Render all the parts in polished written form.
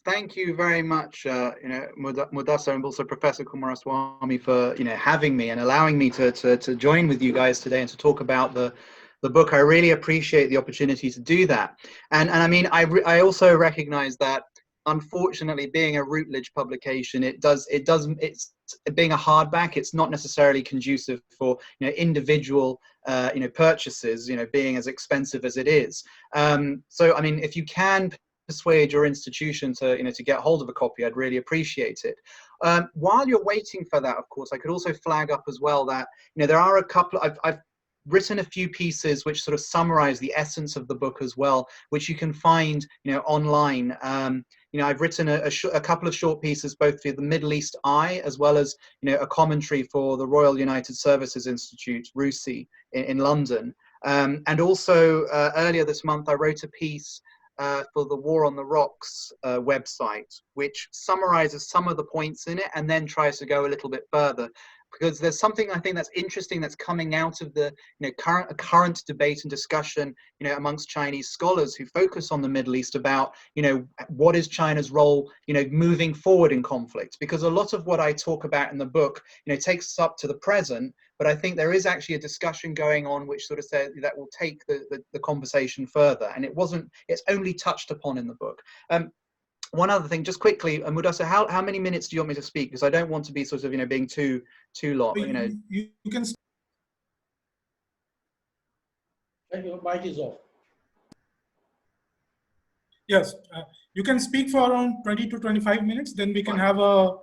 Thank you very much, Mudassar, and also Professor Kumaraswamy for having me and allowing me to join with you guys today and to talk about the book. I really appreciate the opportunity to do that, and I mean I also recognize that unfortunately, being a Routledge publication, it's being a hardback. It's not necessarily conducive for individual purchases, being as expensive as it is. So I mean, if you can persuade your institution to get hold of a copy, I'd really appreciate it. While you're waiting for that, of course, I could also flag up as well that there are a couple. I've written a few pieces which sort of summarize the essence of the book as well, which you can find online. I've written a couple of short pieces both for the Middle East Eye as well as a commentary for the Royal United Services Institute, RUSI, in London. And also earlier this month I wrote a piece for the War on the Rocks website, which summarizes some of the points in it and then tries to go a little bit further. Because there's something I think that's interesting that's coming out of the current debate and discussion amongst Chinese scholars who focus on the Middle East about what is China's role moving forward in conflict. Because a lot of what I talk about in the book takes us up to the present, but I think there is actually a discussion going on which sort of says that will take the conversation further, and it's only touched upon in the book. One other thing, just quickly, Mudassar, how many minutes do you want me to speak? Because I don't want to be sort of being too long. You can. Your mic is off. Yes, you can speak for around 20 to 25 minutes. Then we can have a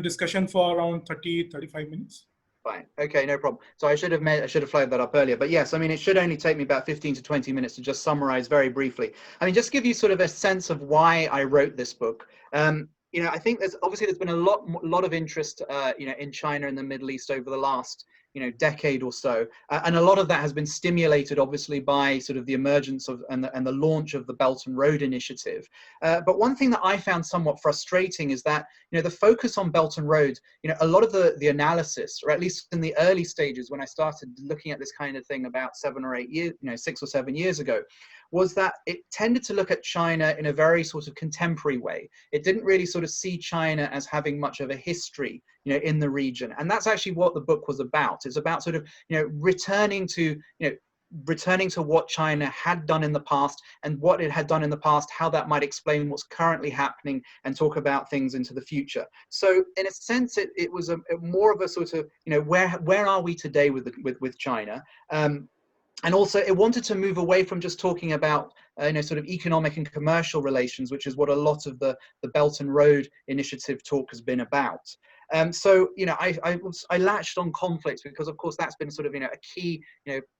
discussion for around 30-35 minutes. Fine. Okay, no problem. So I should have flagged that up earlier. But yes, I mean, it should only take me about 15 to 20 minutes to just summarize very briefly. I mean, just give you sort of a sense of why I wrote this book. I think there's been a lot of interest, in China and the Middle East over the last decade or so, and a lot of that has been stimulated, obviously, by sort of the emergence of and the launch of the Belt and Road Initiative. But one thing that I found somewhat frustrating is that the focus on Belt and Road, a lot of the analysis, or at least in the early stages when I started looking at this kind of thing about 6 or 7 years ago, was that it tended to look at China in a very sort of contemporary way. It didn't really sort of see China as having much of a history, in the region. And that's actually what the book was about. It's about sort of, returning to what China had done in the past and what it had done in the past, how that might explain what's currently happening and talk about things into the future. So in a sense, it was more of a sort of, where are we today with China? And also, it wanted to move away from just talking about, sort of economic and commercial relations, which is what a lot of the Belt and Road Initiative talk has been about. So, I latched on conflict because, of course, that's been sort of, a key,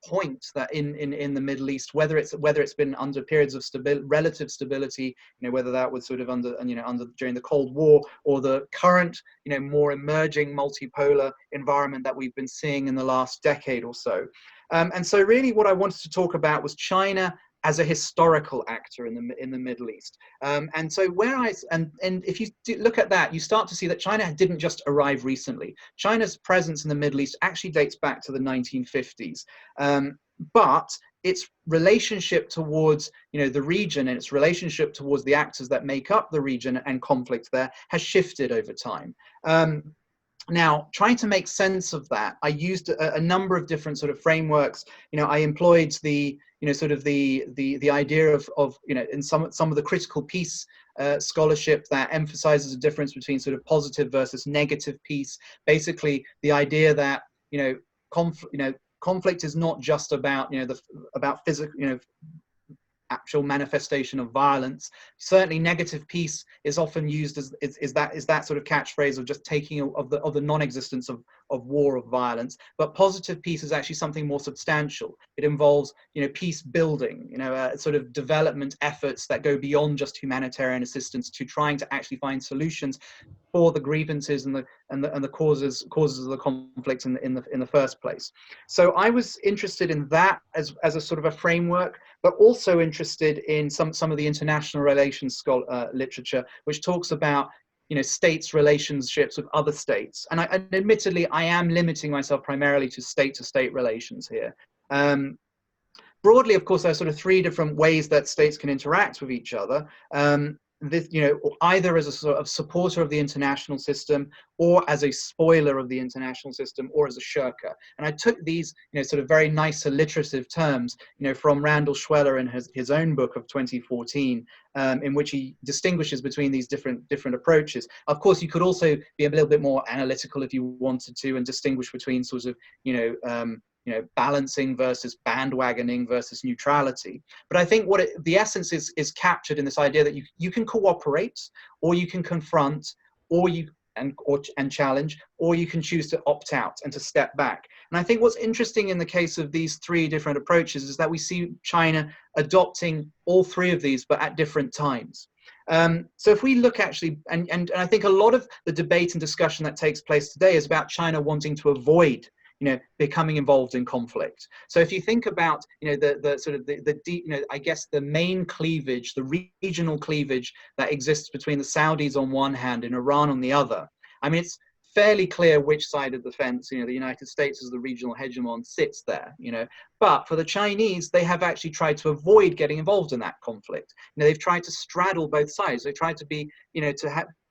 point that in the Middle East, whether it's been under periods of relative stability, whether that was sort of under during the Cold War or the current, more emerging multipolar environment that we've been seeing in the last decade or so. And so really what I wanted to talk about was China as a historical actor in the Middle East. And so and if you look at that, you start to see that China didn't just arrive recently. China's presence in the Middle East actually dates back to the 1950s. But its relationship towards the region and its relationship towards the actors that make up the region and conflict there has shifted over time. Now, trying to make sense of that, I used a number of different sort of frameworks. I employed the idea of in some of the critical peace scholarship that emphasizes a difference between sort of positive versus negative peace. Basically, the idea that conflict is not just about about physical actual manifestation of violence. Certainly negative peace is often used as is that sort of catchphrase of just taking of the non-existence of war, of violence. But positive peace is actually something more substantial. It involves peace building, sort of development efforts that go beyond just humanitarian assistance to trying to actually find solutions for the grievances and the causes of the conflict in the first place. So I was interested in that as a sort of a framework, but also interested in some of the international relations literature, which talks about states' relationships with other states. And admittedly, I am limiting myself primarily to state-to-state relations here. Broadly, of course, there are sort of three different ways that states can interact with each other. this, either as a sort of supporter of the international system, or as a spoiler of the international system, or as a shirker. And I took these, sort of very nice alliterative terms, from Randall Schweller in his own book of 2014, in which he distinguishes between these different approaches. Of course, you could also be a little bit more analytical if you wanted to, and distinguish between sort of, balancing versus bandwagoning versus neutrality. But I think the essence is captured in this idea that you can cooperate, or you can confront, or you and challenge, or you can choose to opt out and to step back. And I think what's interesting in the case of these three different approaches is that we see China adopting all three of these, but at different times. So if we look actually, and I think a lot of the debate and discussion that takes place today is about China wanting to avoid becoming involved in conflict. So if you think about, the sort of the deep, I guess the main cleavage, the regional cleavage that exists between the Saudis on one hand and Iran on the other, I mean, it's fairly clear which side of the fence, the United States as the regional hegemon sits there, but for the Chinese, they have actually tried to avoid getting involved in that conflict. They've tried to straddle both sides. They tried to be,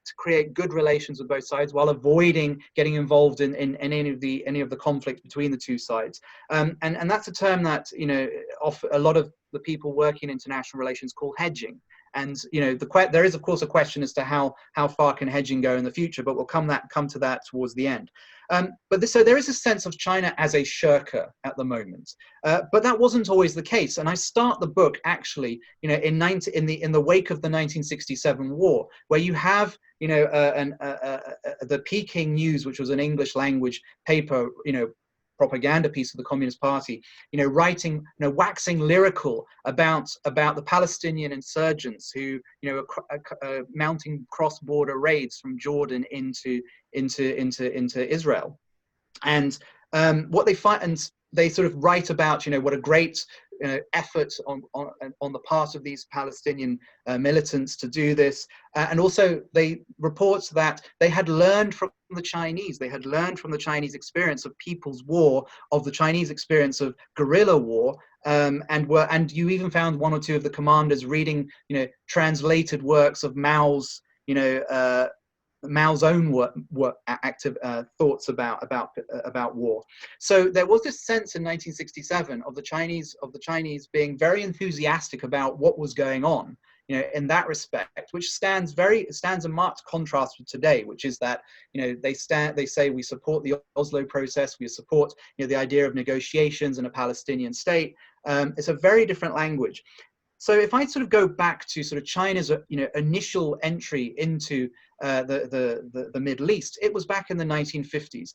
to create good relations with both sides while avoiding getting involved in any of the conflict between the two sides. And that's a term that, a lot of the people working in international relations call hedging. And there is of course a question as to how far can hedging go in the future, but we'll come to that towards the end. So there is a sense of China as a shirker at the moment, but that wasn't always the case. And I start the book actually, in the wake of the 1967 war, where you have the Peking News, which was an English language paper, propaganda piece of the Communist Party, writing, waxing lyrical about the Palestinian insurgents who, are mounting cross-border raids from Jordan into Israel, and what they find, and they sort of write about, what a great effort on the part of these Palestinian militants to do this, and also they report that they had learned from the Chinese. They had learned from the Chinese experience of People's War, of the Chinese experience of guerrilla war, and you even found one or two of the commanders reading, translated works of Mao's, Mao's own active thoughts about war. So there was this sense in 1967 of the Chinese being very enthusiastic about what was going on, in that respect, which stands in marked contrast with today, which is that, they say we support the Oslo process, we support, the idea of negotiations and a Palestinian state. It's a very different language. So if I sort of go back to sort of China's, initial entry into the Middle East, it was back in the 1950s.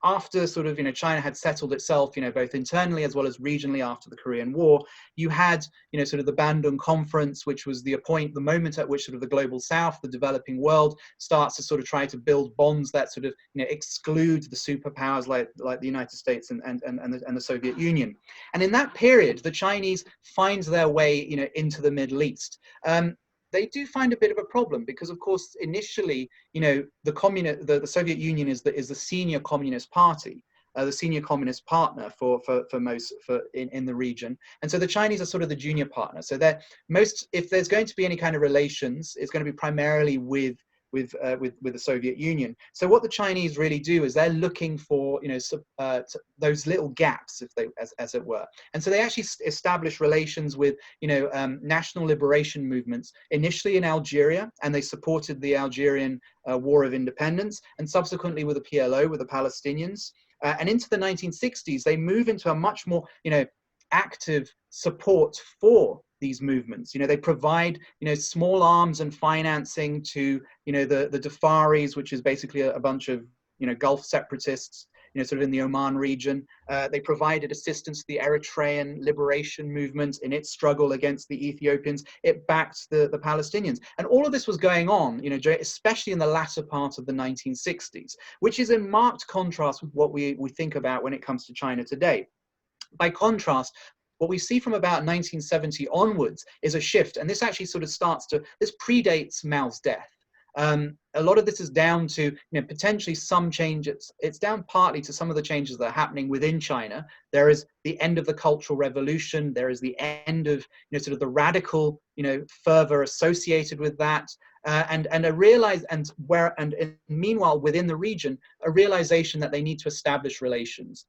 After sort of, China had settled itself, both internally as well as regionally after the Korean War, you had, sort of the Bandung Conference, which was the moment at which sort of the global South, the developing world, starts to sort of try to build bonds that sort of, exclude the superpowers like the United States and the Soviet Union. And in that period, the Chinese find their way, into the Middle East. They do find a bit of a problem because, of course, initially, the Soviet Union is the senior communist party, the senior communist partner for most in the region, and so the Chinese are sort of the junior partner. So if there's going to be any kind of relations, it's going to be primarily with the Soviet Union. So what the Chinese really do is they're looking for, those little gaps, as it were. And so they actually establish relations with, national liberation movements, initially in Algeria, and they supported the Algerian War of Independence, and subsequently with the PLO, with the Palestinians. And into the 1960s, they move into a much more, active support for these movements. They provide, small arms and financing to, the Dafaris, which is basically a bunch of, Gulf separatists, sort of in the Oman region. They provided assistance to the Eritrean liberation movement in its struggle against the Ethiopians. It backed the Palestinians. And all of this was going on, especially in the latter part of the 1960s, which is in marked contrast with what we think about when it comes to China today. By contrast, what we see from about 1970 onwards is a shift, and this actually sort of this predates Mao's death. A lot of this is down to, potentially some changes. It's down partly to some of the changes that are happening within China. There is the end of the Cultural Revolution. There is the end of, sort of the radical, fervor associated with that. And meanwhile, within the region, a realization that they need to establish relations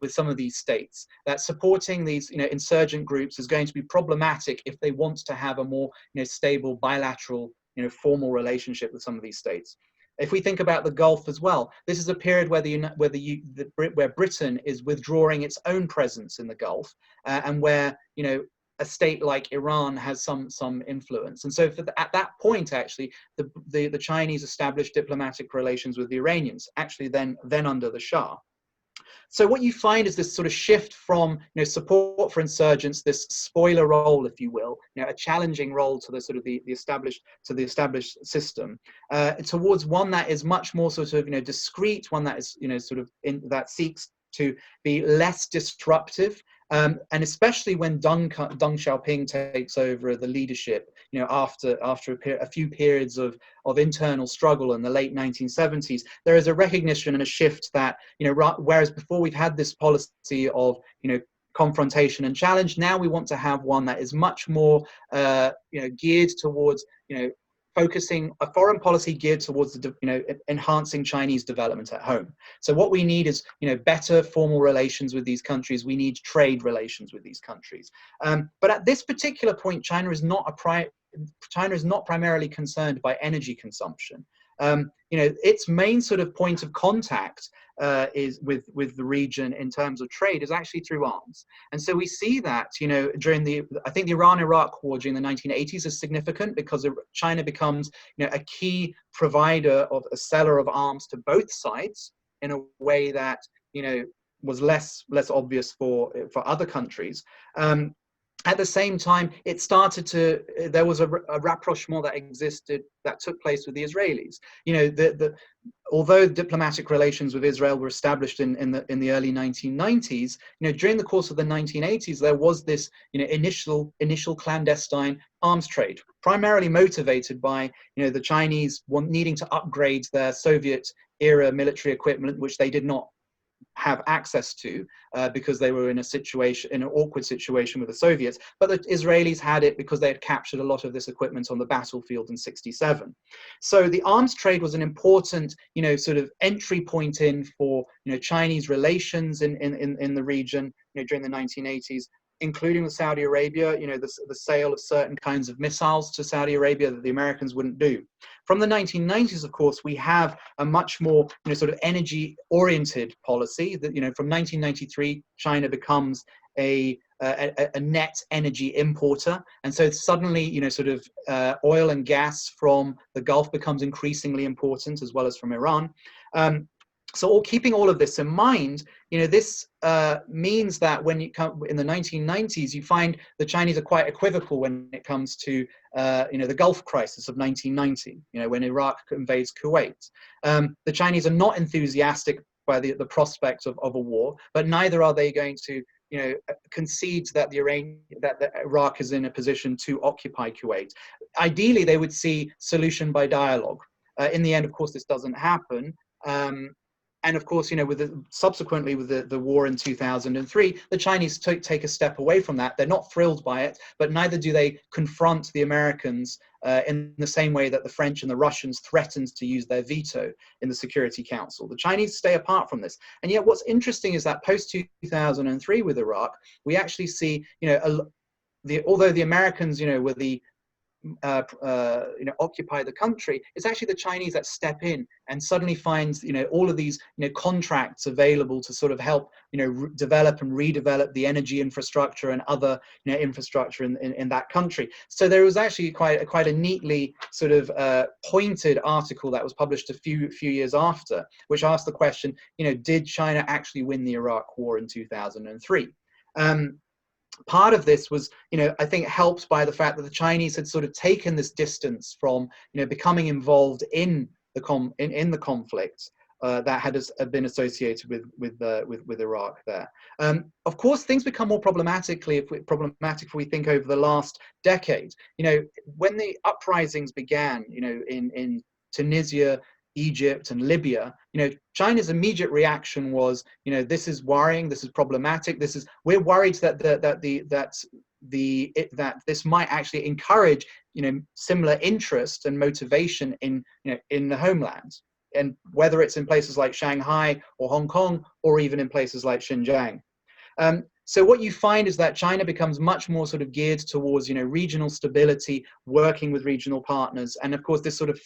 with some of these states, that supporting these insurgent groups is going to be problematic if they want to have a more stable bilateral formal relationship with some of these states. If we think about the Gulf as well, this is a period where Britain is withdrawing its own presence in the Gulf, and where a state like Iran has some influence. And so at that point, actually, the Chinese established diplomatic relations with the Iranians, actually then under the Shah. So what you find is this sort of shift from support for insurgents, this spoiler role, if you will, a challenging role to the sort of the established system, towards one that is much more sort of discreet, one that is that seeks to be less disruptive. And especially when Deng Xiaoping takes over the leadership, after a few periods of internal struggle in the late 1970s, there is a recognition and a shift that, whereas before we've had this policy of, confrontation and challenge, now we want to have one that is much more, geared towards, focusing a foreign policy geared towards enhancing Chinese development at home. So what we need is better formal relations with these countries. We need trade relations with these countries. But at this particular point, China is not primarily concerned by energy consumption. Its main sort of point of contact is with the region in terms of trade is actually through arms. And so we see that, during I think the Iran-Iraq war during the 1980s is significant because China becomes, a key provider of a seller of arms to both sides in a way that, was less obvious for other countries. At the same time, there was a rapprochement that took place with the Israelis. Although diplomatic relations with Israel were established in the early 1990s, during the course of the 1980s, there was this, initial clandestine arms trade, primarily motivated by, the Chinese needing to upgrade their Soviet era military equipment, which they did not have access to because they were in an awkward situation with the Soviets, but the Israelis had it because they had captured a lot of this equipment on the battlefield in '67. So the arms trade was an important, sort of entry point in for, Chinese relations in the region, during the 1980s, including with Saudi Arabia, the sale of certain kinds of missiles to Saudi Arabia that the Americans wouldn't do. From the 1990s, of course, we have a much more, sort of energy-oriented policy that, from 1993, China becomes a net energy importer. And so suddenly, oil and gas from the Gulf becomes increasingly important, as well as from Iran. So keeping all of this in mind, this means that when you come in the 1990s, you find the Chinese are quite equivocal when it comes to, the Gulf crisis of 1990, when Iraq invades Kuwait. The Chinese are not enthusiastic by the prospect of a war, but neither are they going to, concede that that Iraq is in a position to occupy Kuwait. Ideally, they would see solution by dialogue. In the end, of course, this doesn't happen. And of course, subsequently with the war in 2003, the Chinese take a step away from that. They're not thrilled by it, but neither do they confront the Americans in the same way that the French and the Russians threatened to use their veto in the Security Council. The Chinese stay apart from this. And yet what's interesting is that post-2003 with Iraq, we actually see, although the Americans, were the occupy the country, it's actually the Chinese that step in and suddenly finds all of these contracts available to sort of help develop and redevelop the energy infrastructure and other infrastructure in that country. So there was actually quite a neatly sort of pointed article that was published a few years after, which asked the question, did China actually win the Iraq War in 2003? Part of this was, I think helped by the fact that the Chinese had sort of taken this distance from, becoming involved in the conflict that had been associated with Iraq there. Of course, things become more problematic if we think over the last decade. When the uprisings began, in Tunisia, Egypt, and Libya, China's immediate reaction was, this is worrying, this is problematic, we're worried that that this might actually encourage, similar interest and motivation in the homeland, and whether it's in places like Shanghai or Hong Kong, or even in places like Xinjiang. So what you find is that China becomes much more sort of geared towards, regional stability, working with regional partners. And of course, this sort of,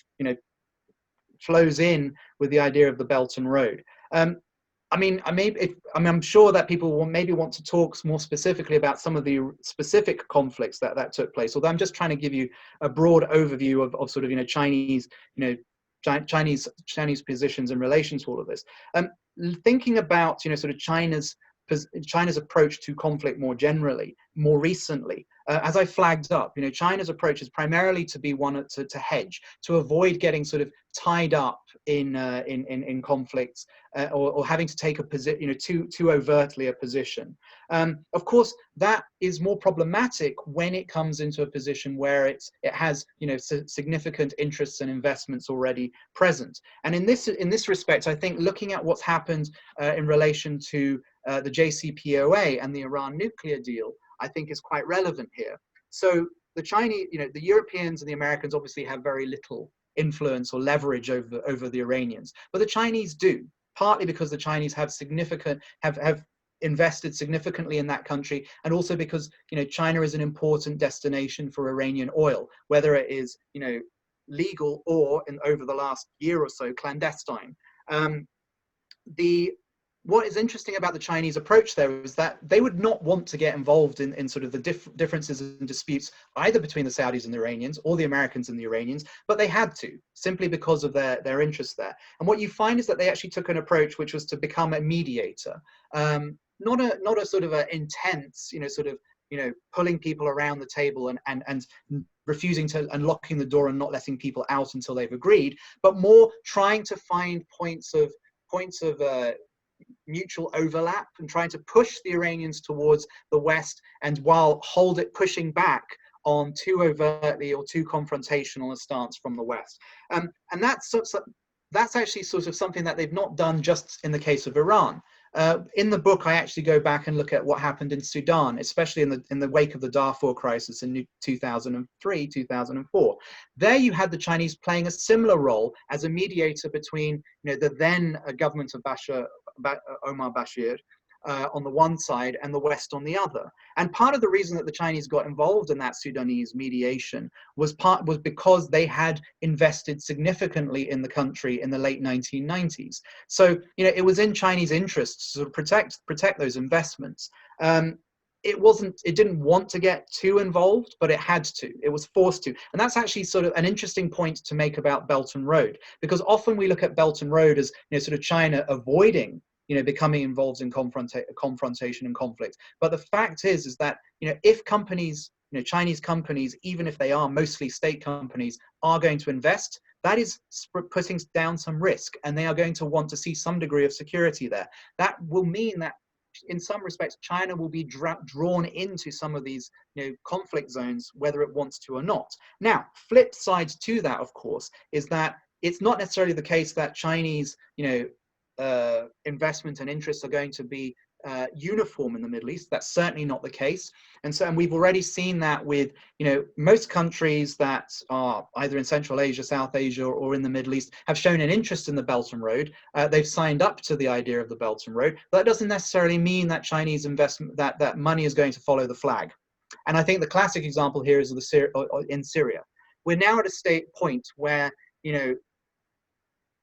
flows in with the idea of the Belt and Road. I'm sure that people will maybe want to talk more specifically about some of the specific conflicts that took place. Although I'm just trying to give you a broad overview of sort of, Chinese positions in relation to all of this. Thinking about, sort of China's approach to conflict more generally, more recently, as I flagged up, China's approach is primarily to be one to hedge, to avoid getting sort of tied up in conflicts, or having to take a position, too overtly a position. Of course, that is more problematic when it comes into a position where it has, significant interests and investments already present. And in this respect, I think looking at what's happened in relation to the JCPOA and the Iran nuclear deal, I think is quite relevant here. So the Chinese, the Europeans and the Americans obviously have very little influence or leverage over the Iranians, but the Chinese do, partly because the Chinese have invested significantly in that country, and also because, China is an important destination for Iranian oil, whether it is, legal or, over the last year or so, clandestine. What is interesting about the Chinese approach there is that they would not want to get involved in sort of the differences and disputes either between the Saudis and the Iranians, or the Americans and the Iranians, but they had to, simply because of their interest there. And what you find is that they actually took an approach which was to become a mediator, not a sort of a intense, pulling people around the table and refusing to, and locking the door and not letting people out until they've agreed, but more trying to find points of mutual overlap and trying to push the Iranians towards the West, and while pushing back on too overtly or too confrontational a stance from the West. And that's actually sort of something that they've not done just in the case of Iran. In the book, I actually go back and look at what happened in Sudan, especially in the wake of the Darfur crisis in 2003, 2004. There you had the Chinese playing a similar role as a mediator between, the then government of Omar Bashir on the one side and the West on the other. And part of the reason that the Chinese got involved in that Sudanese mediation was because they had invested significantly in the country in the late 1990s. So, it was in Chinese interests to sort of protect those investments. It didn't want to get too involved, but it had to. It was forced to. And that's actually sort of an interesting point to make about Belt and Road, because often we look at Belt and Road as, sort of China avoiding, becoming involved in confrontation and conflict. But the fact is that, if companies, Chinese companies, even if they are mostly state companies, are going to invest, that is putting down some risk, and they are going to want to see some degree of security there. That will mean that in some respects, China will be drawn into some of these, conflict zones, whether it wants to or not. Now, flip side to that, of course, is that it's not necessarily the case that Chinese, investment and interests are going to be uniform in the Middle East. That's certainly not the case. And we've already seen that with, most countries that are either in Central Asia, South Asia, or in the Middle East have shown an interest in the Belt and Road. They've signed up to the idea of the Belt and Road. But that doesn't necessarily mean that Chinese investment, that money is going to follow the flag. And I think the classic example here is in Syria. We're now at a point where,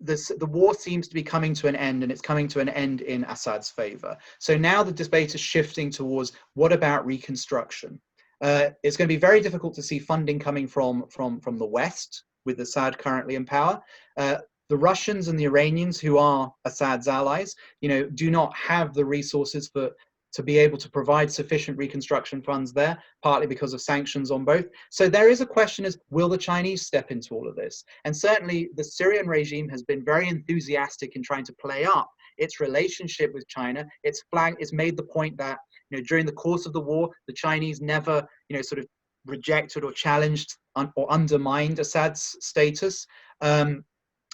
the war seems to be coming to an end, and it's coming to an end in Assad's favor. So now the debate is shifting towards, what about reconstruction? It's going to be very difficult to see funding coming from the West, with Assad currently in power. The Russians and the Iranians, who are Assad's allies, do not have the resources to be able to provide sufficient reconstruction funds there, partly because of sanctions on both. So there is a question is, will the Chinese step into all of this? And certainly the Syrian regime has been very enthusiastic in trying to play up its relationship with China. It's made the point that, during the course of the war, the Chinese never, sort of rejected or challenged or undermined Assad's status.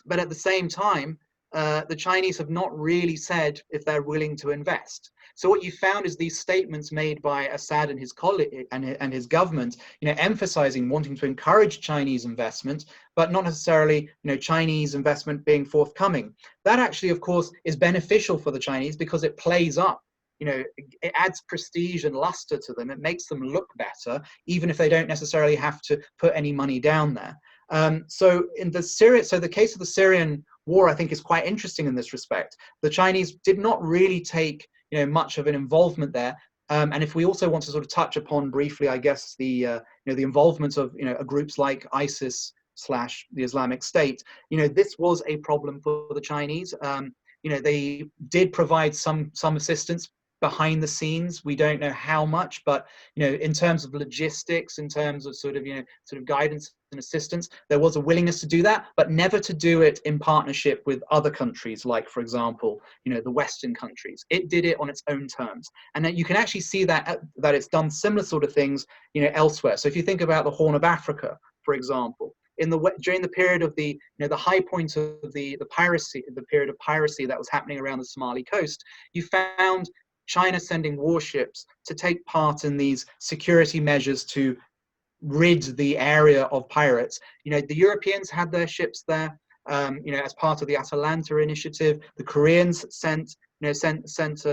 But at the same time, the Chinese have not really said if they're willing to invest. So what you found is these statements made by Assad and his colleague and his government, emphasizing wanting to encourage Chinese investment, but not necessarily, Chinese investment being forthcoming. That actually, of course, is beneficial for the Chinese because it plays up. It adds prestige and luster to them. It makes them look better, even if they don't necessarily have to put any money down there. So the case of the Syrian war, I think, is quite interesting in this respect. The Chinese did not really take, much of an involvement there. And if we also want to sort of touch upon briefly, I guess, the involvement of, groups like ISIS / the Islamic State, this was a problem for the Chinese. They did provide some assistance behind the scenes. We don't know how much, but in terms of logistics, in terms of sort of guidance and assistance, there was a willingness to do that, but never to do it in partnership with other countries, like, for example, the Western countries. It did it on its own terms, and then you can actually see that it's done similar sort of things, elsewhere. So if you think about the Horn of Africa, for example, during the period of the high point of the piracy, the period of piracy that was happening around the Somali coast, you found China sending warships to take part in these security measures to rid the area of pirates. The Europeans had their ships there, as part of the Atalanta initiative. The Koreans sent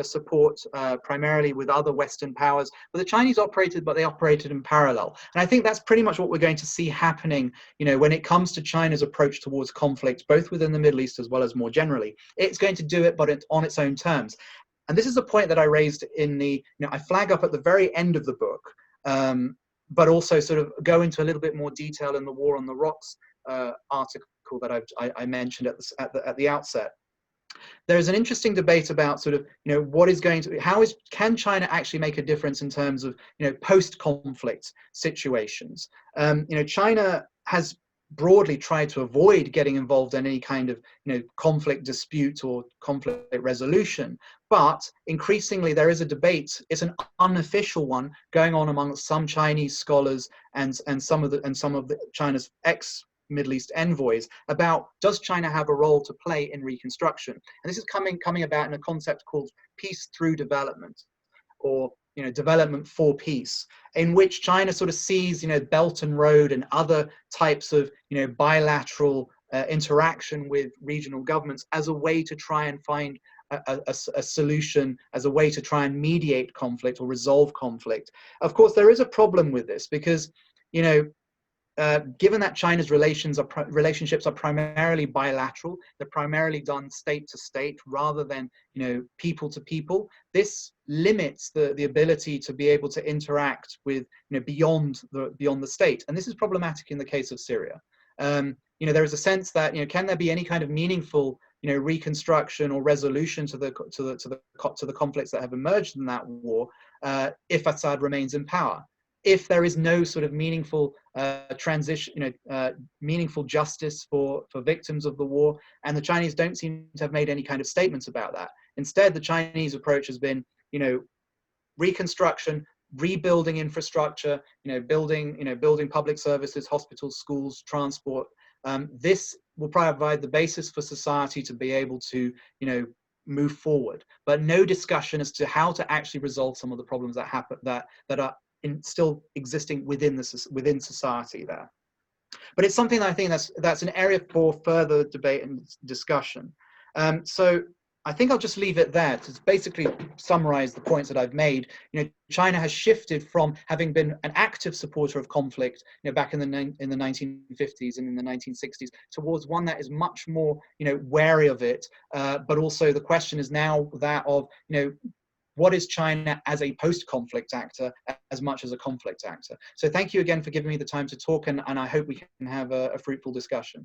support primarily with other Western powers, but the Chinese operated in parallel. And I think that's pretty much what we're going to see happening, when it comes to China's approach towards conflict, both within the Middle East as well as more generally. It's going to do it, but on its own terms. And this is a point that I raised in I flag up at the very end of the book, but also sort of go into a little bit more detail in the War on the Rocks article that I mentioned at the outset. There's an interesting debate about sort of, can China actually make a difference in terms of, post-conflict situations? China has broadly tried to avoid getting involved in any kind of conflict dispute or conflict resolution, but increasingly there is a debate. It's an unofficial one going on amongst some Chinese scholars and some of China's ex-Middle East envoys about, does China have a role to play in reconstruction? And this is coming about in a concept called peace through development, or development for peace, in which China sort of sees, Belt and Road and other types of, bilateral interaction with regional governments as a way to try and find a solution, as a way to try and mediate conflict or resolve conflict. Of course, there is a problem with this because, given that China's relationships are primarily bilateral, they're primarily done state to state rather than people to people. This limits the ability to be able to interact with beyond the state, and this is problematic in the case of Syria. There is a sense that can there be any kind of meaningful reconstruction or resolution to the conflicts that have emerged in that war if Assad remains in power? If there is no sort of meaningful transition, meaningful justice for victims of the war, and the Chinese don't seem to have made any kind of statements about that. Instead, the Chinese approach has been, reconstruction, rebuilding infrastructure, building public services, hospitals, schools, transport. This will provide the basis for society to be able to, move forward, but no discussion as to how to actually resolve some of the problems that happen that are still existing within society there. But it's something that I think that's an area for further debate and discussion. So I think I'll just leave it there to basically summarize the points that I've made. China has shifted from having been an active supporter of conflict, back in the 1950s and in the 1960s, towards one that is much more, wary of it. But also the question is now that of, what is China as a post-conflict actor as much as a conflict actor? So thank you again for giving me the time to talk, and I hope we can have a fruitful discussion.